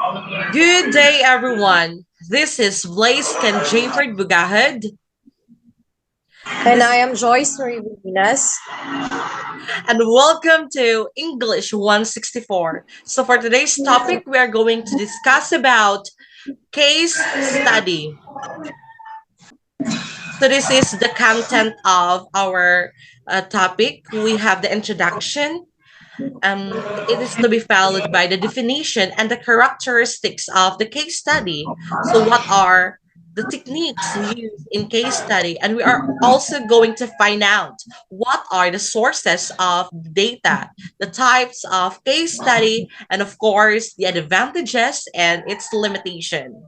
Good day, everyone. This is Blaise and Jayford Bugahad. And I This am Joyce Marinas. and welcome to English 164. So for today's topic, we are going to discuss about case study. So this is the content of our topic. We have the introduction. It is to be followed by the definition and the characteristics of the case study. So, what are the techniques used in case study? And we are also going to find out what are the sources of data, the types of case study, and of course, the advantages and its limitation.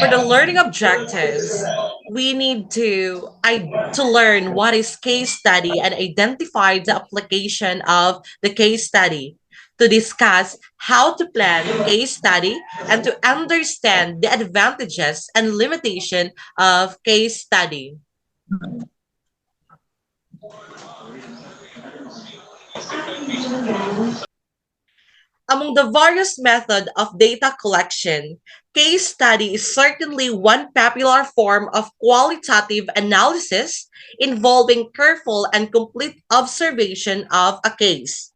For the learning objectives, we need to learn what is case study and identify the application of the case study, to discuss how to plan case study and to understand the advantages and limitation of case study. Among the various methods of data collection, case study is certainly one popular form of qualitative analysis involving careful and complete observation of a case.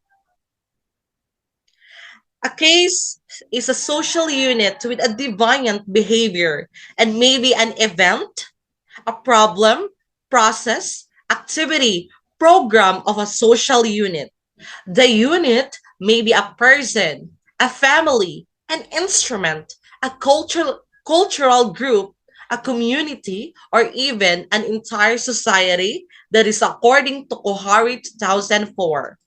A case is a social unit with a deviant behavior and maybe an event, a problem, process, activity, program of a social unit. The unit may be a person, a family, an instrument, a cultural group, a community, or even an entire society that is according to Kohari 2004.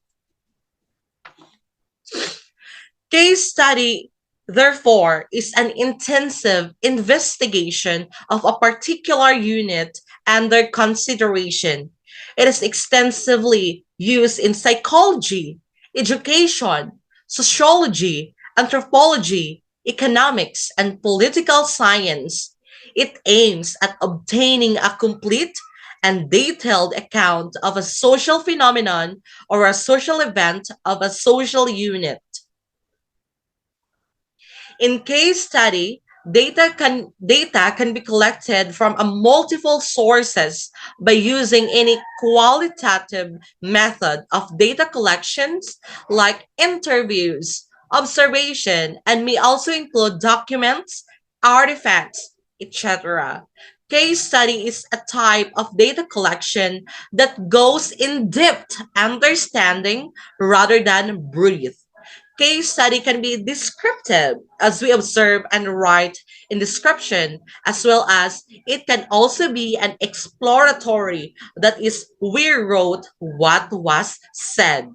Case study, therefore, is an intensive investigation of a particular unit under consideration. It is extensively used in psychology, education, sociology, anthropology, economics, and political science. It aims at obtaining a complete and detailed account of a social phenomenon or a social event of a social unit. In case study, data can be collected from a multiple sources by using any qualitative method of data collections like interviews, observation, and may also include documents, artifacts, etc. Case study is a type of data collection that goes in depth understanding rather than brief. Case study can be descriptive, as we observe and write in description, as well as it can also be an exploratory, that is, we wrote what was said.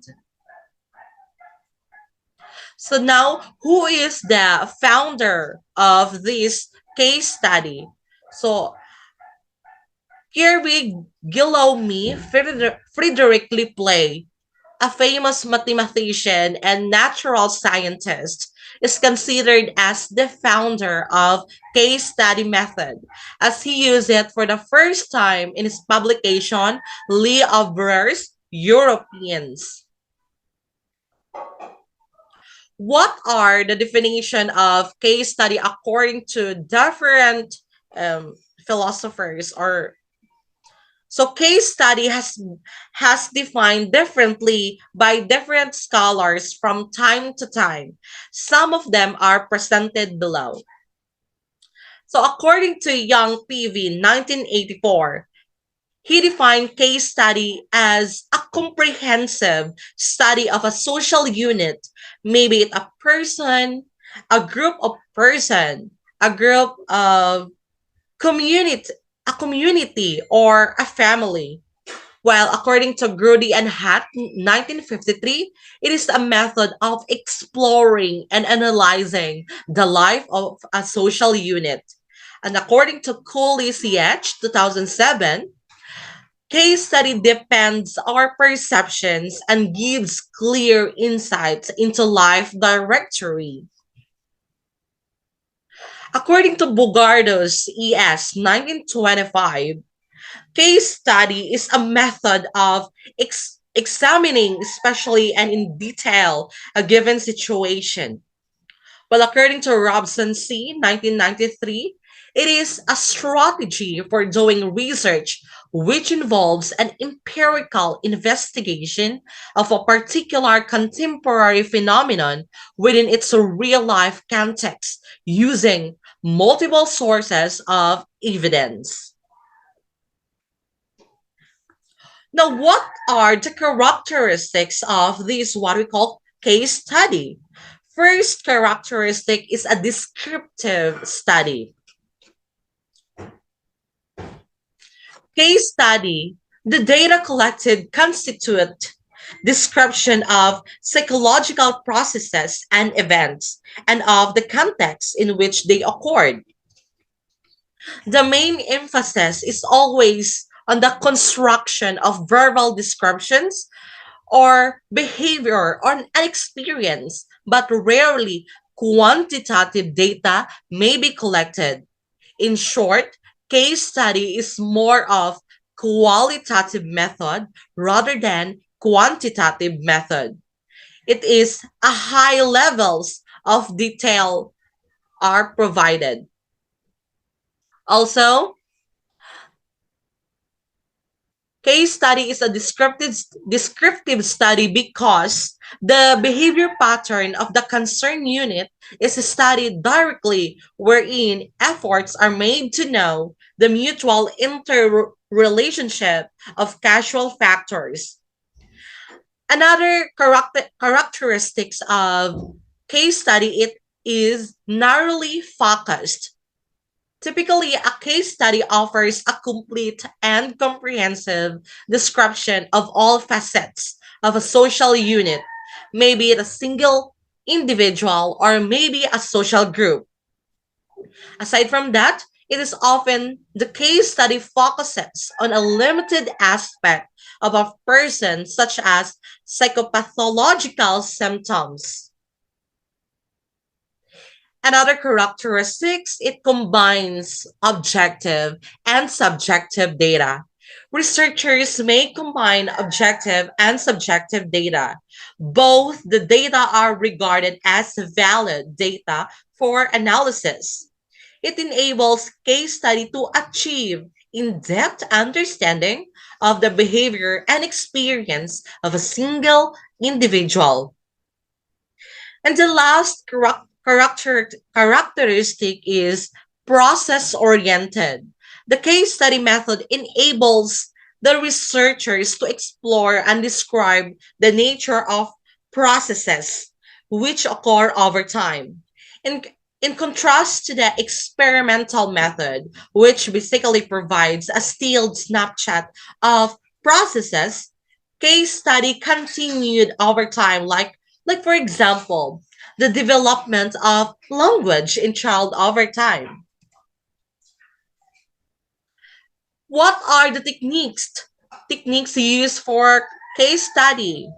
So now, who is the founder of this case study? So here we Guillaume Frederick Play, a famous mathematician and natural scientist, is considered as the founder of case study method, as he used it for the first time in his publication L'Oeuvres Europeans. What are the definition of case study according to different philosophers or so case study has defined differently by different scholars from time to time. Some of them are presented below. So according to Young PV 1984, he defined case study as a comprehensive study of a social unit, maybe it a person, a group of person, a group of community, a community or a family. While according to Grudy and Hatt 1953, it is a method of exploring and analyzing the life of a social unit. And according to Cooley CH 2007, case study depends our perceptions and gives clear insights into life directory. According to Bugardo's ES 1925, Case study is a method of examining, especially and in detail, a given situation. Well, according to Robson C., 1993, it is a strategy for doing research which involves an empirical investigation of a particular contemporary phenomenon within its real life context using multiple sources of evidence. Now, what are the characteristics of this what we call case study? First characteristic is a descriptive study. Case study, the data collected constitute description of psychological processes and events and of the context in which they occurred. The main emphasis is always on the construction of verbal descriptions or behavior or an experience, but rarely quantitative data may be collected. In short, case study is more of qualitative method rather than quantitative method. It is a high levels of detail are provided. Also, case study is a descriptive study because the behavior pattern of the concerned unit is studied directly, wherein efforts are made to know the mutual interrelationship of causal factors. Another characteristics of case study, it is narrowly focused. Typically, a case study offers a complete and comprehensive description of all facets of a social unit, maybe it a single individual or maybe a social group. Aside from that, it is often the case study focuses on a limited aspect of a person, such as psychopathological symptoms. Another characteristics, it combines objective and subjective data. Researchers may combine objective and subjective data. Both the data are regarded as valid data for analysis. It enables case study to achieve in-depth understanding of the behavior and experience of a single individual. And the last characteristic is process oriented. The case study method enables the researchers to explore and describe the nature of processes which occur over time. In, in contrast to the experimental method, which basically provides a stilled snapshot of processes, case study continued over time, like for example, the development of language in child over time. What are the techniques used for case study?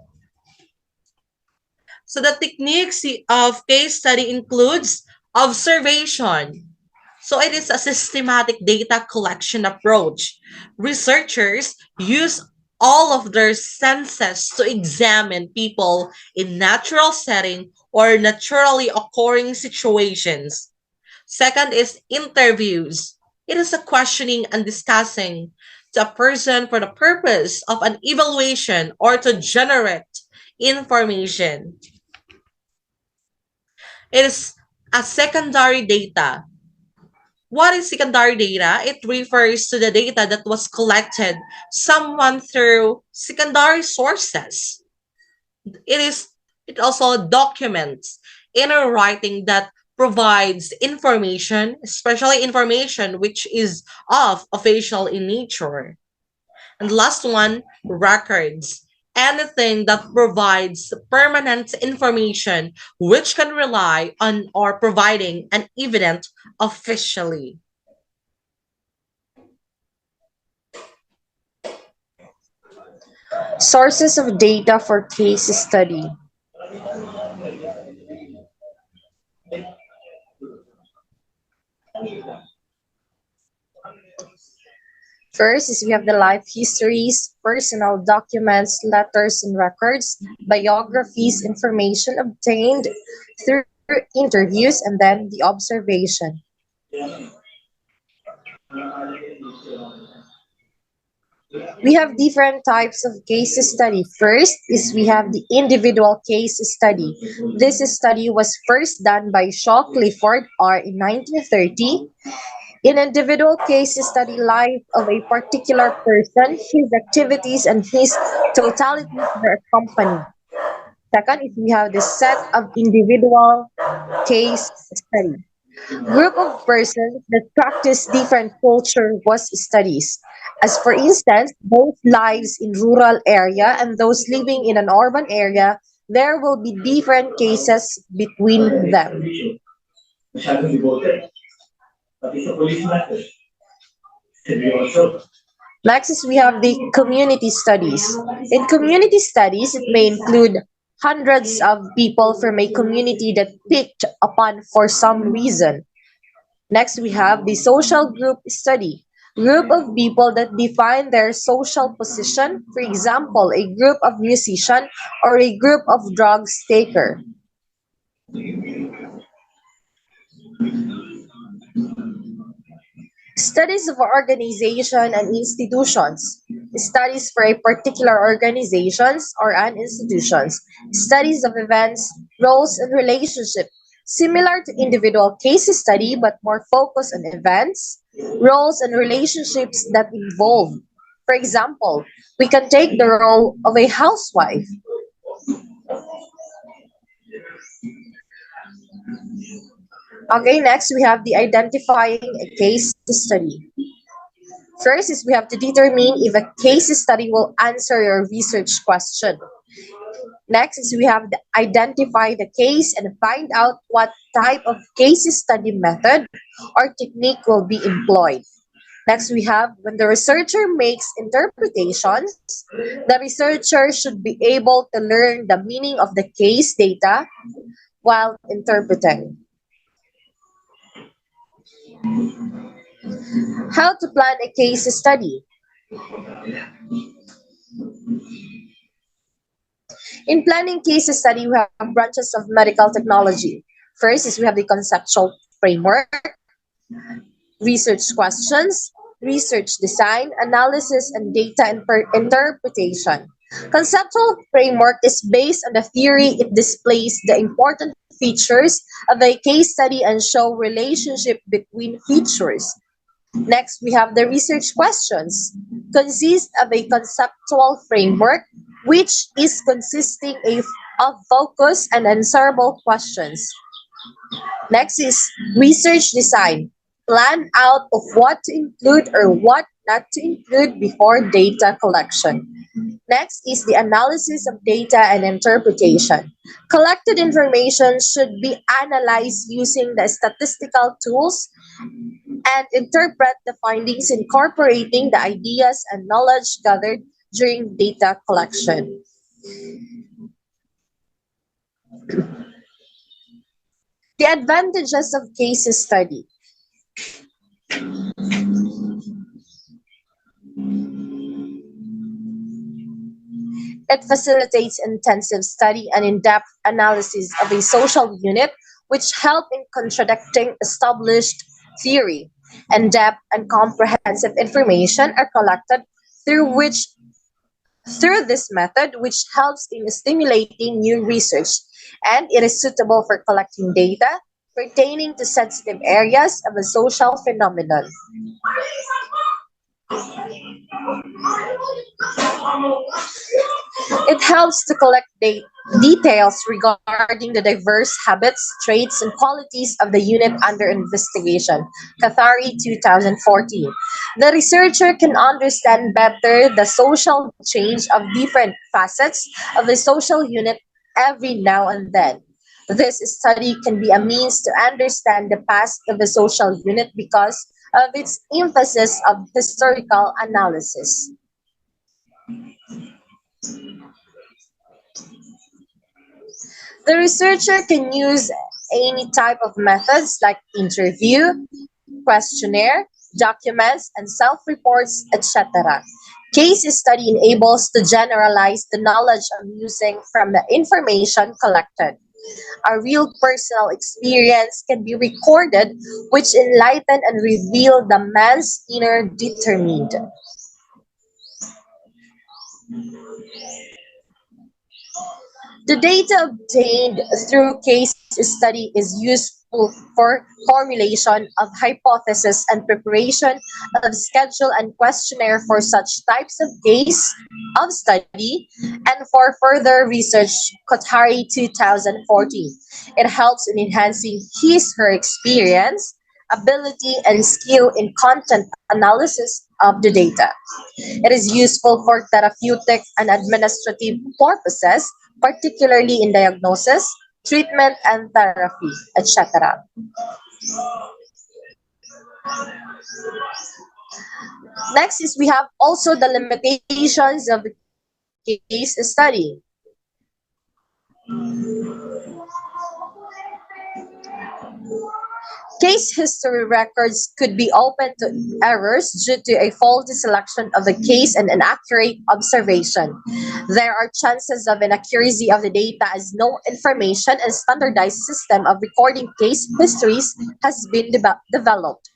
So the techniques of case study includes observation. So it is a systematic data collection approach. Researchers use all of their senses to examine people in natural setting or naturally occurring situations. Second is interviews. It is a questioning and discussing to a person for the purpose of an evaluation or to generate information. It is a secondary data. What is secondary data? It refers to the data that was collected someone through secondary sources. It is it also documents inner writing that provides information, especially information which is of official in nature. And last one, records. Anything that provides permanent information which can rely on or providing an evidence officially. Sources of data for case study. First is we have the life histories, personal documents, letters and records, biographies, information obtained through interviews, and then the observation. We have different types of case study. First is we have the individual case study. This study was first done by Shaw Clifford R in 1930. In individual case study life of a particular person, his activities and his totalities were accompanied. Second is we have the set of individual case study. Group of persons that practice different culture was studies. As for instance, those lives in rural area and those living in an urban area, there will be different cases between them. Next is we have the community studies. In community studies, it may include hundreds of people from a community that picked upon for some reason. Next, we have the social group study. Group of people that define their social position, for example, a group of musician or a group of drugs taker. Studies of organization and institutions. Studies for a particular organizations or an institutions. Studies of events, roles, and relationships. Similar to individual case study, but more focused on events, roles, and relationships that involve. For example, we can take the role of a housewife. Okay, next we have the identifying a case study. First is we have to determine if a case study will answer your research question. Next is we have to identify the case and find out what type of case study method or technique will be employed. Next we have when the researcher makes interpretations, the researcher should be able to learn the meaning of the case data while interpreting. How to plan a case study. In planning case study, we have branches of medical technology. First is we have the conceptual framework, research questions, research design, analysis, and data interpretation. Conceptual framework is based on the theory. It displays the important features of a case study and show relationship between features. Next, we have the research questions. Consist of a conceptual framework which is consisting of focus and answerable questions. Next is research design. Plan out of what to include or what not to include before data collection. Next is the analysis of data and interpretation. Collected information should be analyzed using the statistical tools and interpret the findings incorporating the ideas and knowledge gathered during data collection. The advantages of case study. It facilitates intensive study and in-depth analysis of a social unit, which help in contradicting established theory. In-depth and comprehensive information are collected through which through this method, which helps in stimulating new research, and it is suitable for collecting data pertaining to sensitive areas of a social phenomenon. It helps to collect details regarding the diverse habits, traits, and qualities of the unit under investigation. Kathari 2014. The researcher can understand better the social change of different facets of the social unit every now and then. This study can be a means to understand the past of the social unit because of its emphasis of historical analysis. The researcher can use any type of methods like interview, questionnaire, documents, and self-reports, etc. Case study enables to generalize the knowledge I'm using from the information collected. A real personal experience can be recorded, which enlighten and reveal the man's inner determined. The data obtained through case study is useful for formulation of hypotheses and preparation of schedule and questionnaire for such types of case of study and for further research Kotari 2014. It helps in enhancing his her experience, ability, and skill in content analysis of the data. It is useful for therapeutic and administrative purposes, particularly in diagnosis, treatment, and therapy, etc. Next is we have also the limitations of the case study. Case history records could be open to errors due to a faulty selection of the case and inaccurate observation. There are chances of inaccuracy of the data as no information and standardized system of recording case histories has been developed.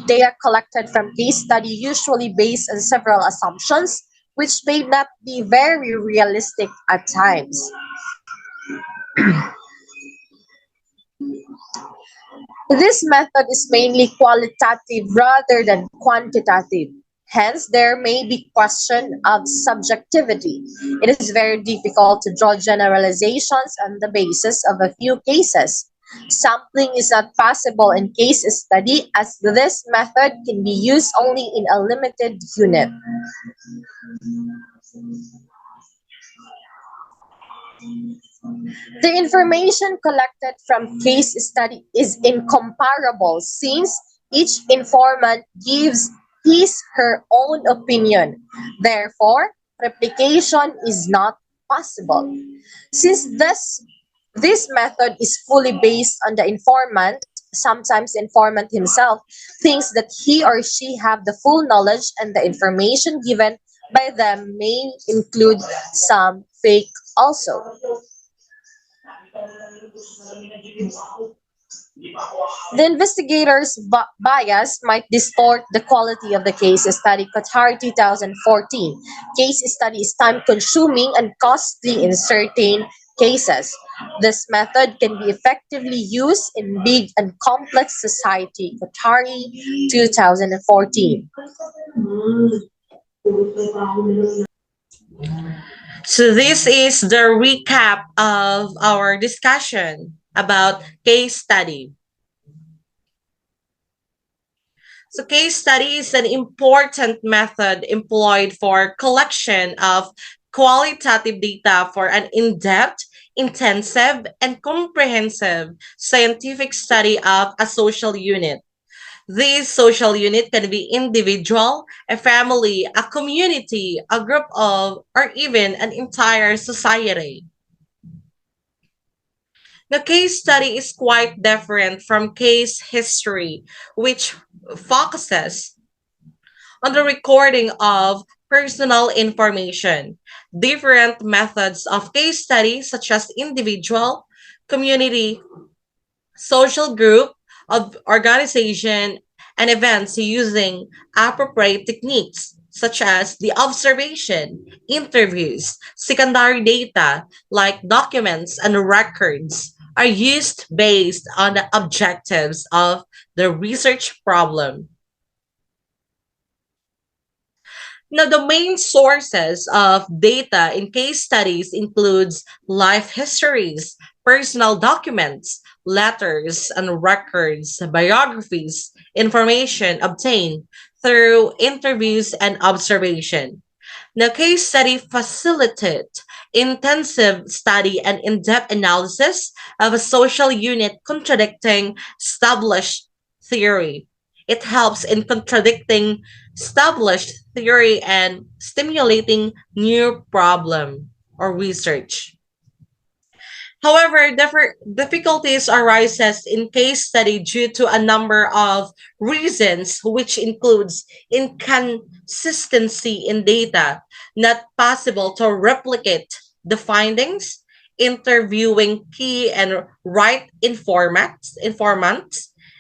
Data collected from case study usually based on several assumptions, which may not be very realistic at times. This method is mainly qualitative rather than quantitative. Hence, there may be question of subjectivity. It is very difficult to draw generalizations on the basis of a few cases. Sampling is not possible in case study as this method can be used only in a limited unit. The information collected from case study is incomparable since each informant gives his her own opinion. Therefore, replication is not possible. Since this method is fully based on the informant, sometimes the informant himself thinks that he or she have the full knowledge and the information given by them may include some fake also. The investigator's bias might distort the quality of the case study. Qatar 2014. Case study is time consuming and costly in certain cases. This method can be effectively used in big and complex society. Qatari 2014. So this is the recap of our discussion about case study. So case study is an important method employed for collection of qualitative data for an in-depth, intensive, and comprehensive scientific study of a social unit. This social unit can be individual, a family, a community, a group of, or even an entire society. The case study is quite different from case history, which focuses on the recording of personal information. Different methods of case study, such as individual, community, social group, of organization, and events using appropriate techniques such as the observation, interviews, secondary data like documents and records are used based on the objectives of the research problem. Now, the main sources of data in case studies includes life histories, personal documents, letters and records, biographies, information obtained through interviews and observation. Now, case study facilitate intensive study and in-depth analysis of a social unit contradicting established theory. It helps in contradicting established theory and stimulating new problem or research. However, difficulties arises in case study due to a number of reasons, which includes inconsistency in data, not possible to replicate the findings, interviewing key and right informants,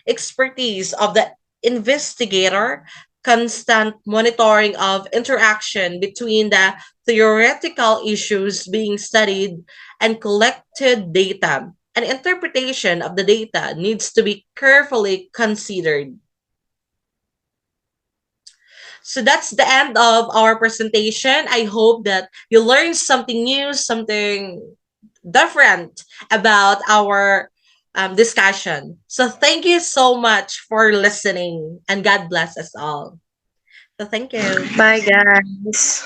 expertise of the investigator, constant monitoring of interaction between the theoretical issues being studied and collected data. An interpretation of the data needs to be carefully considered. So that's the end of our presentation. I hope that you learned something new, something different about our discussion. So thank you so much for listening, and God bless us all. So thank you. Bye, guys.